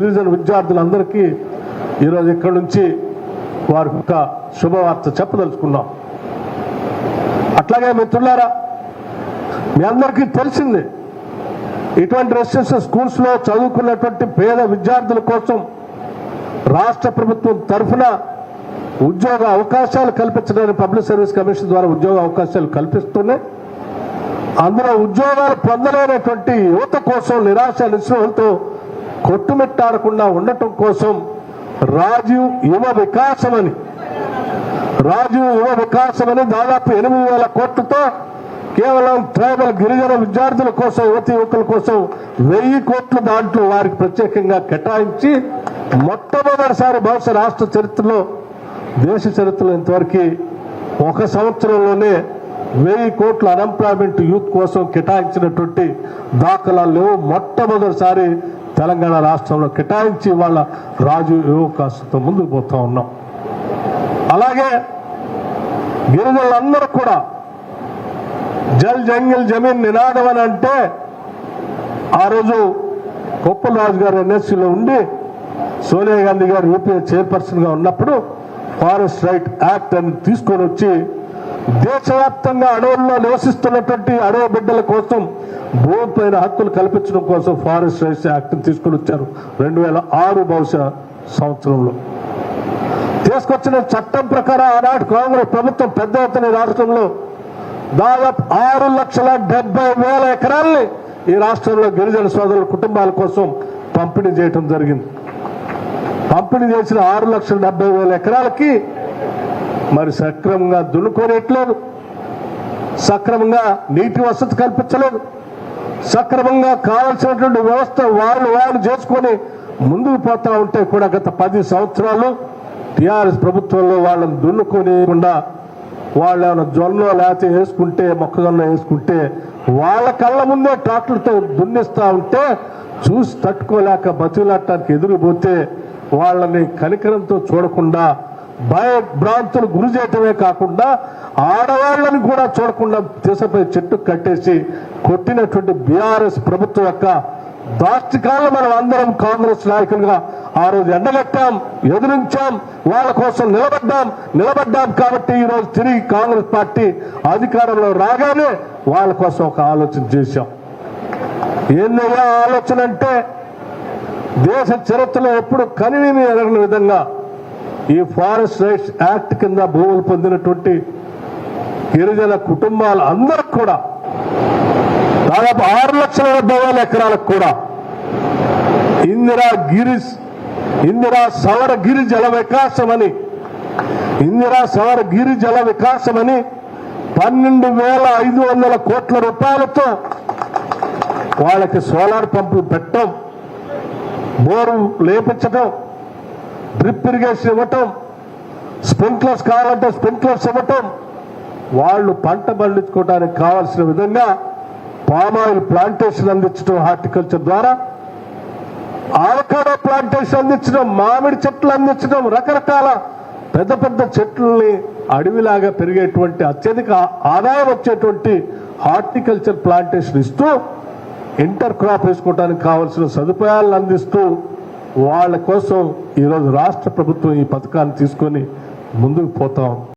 గిరిజన విద్యార్థులందరికీ ఈరోజు ఇక్కడి నుంచి వారికి ఒక శుభవార్త చెప్పదలుచుకున్నాం. అట్లాగే మిత్రులారా, మీ అందరికీ తెలిసింది, ఇటువంటి రెసిడెన్షియల్ స్కూల్స్లో చదువుకున్నటువంటి పేద విద్యార్థుల కోసం రాష్ట్ర ప్రభుత్వం తరఫున ఉద్యోగ అవకాశాలు కల్పించడానికి పబ్లిక్ సర్వీస్ కమిషన్ ద్వారా ఉద్యోగ అవకాశాలు కల్పిస్తున్నాయి. అందులో ఉద్యోగాలు పొందలేనటువంటి యువత కోసం నిరాశ నిస్పృహలతో కొట్టుమిట్టాడకుండా ఉండటం కోసం రాజీవ్ యువ వికాసం అని దాదాపు 8,000 కోట్లతో కేవలం ట్రైబల్ గిరిజన విద్యార్థుల కోసం, యువతి యువకుల కోసం 1,000 కోట్లు దాంట్లో వారికి ప్రత్యేకంగా కేటాయించి మొట్టమొదటిసారి బహుశా రాష్ట్ర చరిత్రలో, దేశ చరిత్రలో ఇంతవరకు ఒక సంవత్సరంలోనే 1,000 కోట్ల అన్ఎంప్లాయ్మెంట్ యూత్ కోసం కేటాయించినటువంటి దాఖలాలు లేవు. మొట్టమొదటిసారి తెలంగాణ రాష్ట్రంలో కేటాయించి వాళ్ళ రాజు యువకాశంతో ముందుకు పోతా ఉన్నాం. అలాగే గిరిజనులందరూ కూడా జల్ జంగిల్ జమీన్ నినాదం అని అంటే, ఆ రోజు కొప్పుల రాజు గారు ఎన్ఎస్సీలో ఉండి సోనియా గాంధీ గారు యూపీఏ చైర్పర్సన్గా ఉన్నప్పుడు ఫారెస్ట్ రైట్ యాక్ట్ అని తీసుకొని వచ్చి దేశవ్యాప్తంగా అడవుల్లో నివసిస్తున్నటువంటి అడవి బిడ్డల కోసం భూమిపైన హక్కులు కల్పించడం కోసం ఫారెస్ట్ రైట్స్ యాక్ట్ తీసుకొని వచ్చారు 2006 బహుశా సంవత్సరంలో. తీసుకొచ్చిన చట్టం ప్రకారం ఆనాటి కాంగ్రెస్ ప్రభుత్వం పెద్ద ఎత్తున రాష్ట్రంలో దాదాపు 6,70,000 ఎకరాల్ని ఈ రాష్ట్రంలో గిరిజన సోదరుల కుటుంబాల కోసం పంపిణీ చేయడం జరిగింది. పంపిణీ చేసిన 6,70,000 ఎకరాలకి మరి సక్రమంగా దున్నుకోనేట్లేదు, సక్రమంగా నీటి వసతి కల్పించలేదు, సక్రమంగా కావాల్సినటువంటి వ్యవస్థ వాళ్ళు చేసుకొని ముందుకు పోతా ఉంటే కూడా గత 10 సంవత్సరాలు టీఆర్ఎస్ ప్రభుత్వంలో వాళ్ళని దున్నుకోనికుండా, వాళ్ళు ఏమైనా జొన్న లేకపోతే వేసుకుంటే, మొక్కజొన్న వేసుకుంటే వాళ్ళ కళ్ళ ముందే ట్రాక్టర్లతో దున్నిస్తా ఉంటే చూసి తట్టుకోలేక బతుకులాడటానికి ఎదురుపోతే వాళ్ళని కనికరంతో చూడకుండా భయభ్రాంతులు గురి చేయటమే కాకుండా ఆడవాళ్ళని కూడా చూడకుండా దేశపై చెట్టు కట్టేసి కొట్టినటువంటి బీఆర్ఎస్ ప్రభుత్వం యొక్క దాష్టికాలను మనం అందరం కాంగ్రెస్ నాయకులుగా ఆ రోజు ఎండగట్టాం, ఎదురించాం, వాళ్ళ కోసం నిలబడ్డాం. కాబట్టి ఈరోజు తిరిగి కాంగ్రెస్ పార్టీ అధికారంలో రాగానే వాళ్ళ కోసం ఒక ఆలోచన చేశాం. ఏందయ్యా ఆలోచన అంటే, దేశ చరిత్రలో ఎప్పుడు కనివిని ఎరగని విధంగా ఈ ఫారెస్ట్ రైట్స్ యాక్ట్ కింద భూములు పొందినటువంటి గిరిజన కుటుంబాలు అందరికి కూడా దాదాపు 6,70,000 ఎకరాలకు కూడా ఇందిరా సవర గిరి జల వికాసమని 12,500 కోట్ల రూపాయలతో వాళ్ళకి సోలార్ పంపులు పెట్టడం, బోరు లేపించడం, డ్రిప్ ఇరిగేషన్ ఇవ్వటం, స్ప్రింక్లర్స్ కావాలంటే స్ప్రింక్లర్స్ ఇవ్వటం, వాళ్ళు పంట పండించుకోవడానికి కావాల్సిన విధంగా పామాయిల్ ప్లాంటేషన్ అందించడం, హార్టికల్చర్ ద్వారా ఆవకాడో ప్లాంటేషన్ అందించడం, మామిడి చెట్లు అందించడం, రకరకాల పెద్ద పెద్ద చెట్లని అడవిలాగా పెరిగేటువంటి అత్యధిక ఆదాయం వచ్చేటువంటి హార్టికల్చర్ ప్లాంటేషన్ ఇస్తూ ఇంటర్ క్రాప్ వేసుకోవడానికి కావాల్సిన సదుపాయాలను అందిస్తూ వాళ్ళ కోసం ఈరోజు రాష్ట్ర ప్రభుత్వం ఈ పథకాన్ని తీసుకొని ముందుకు పోతాం.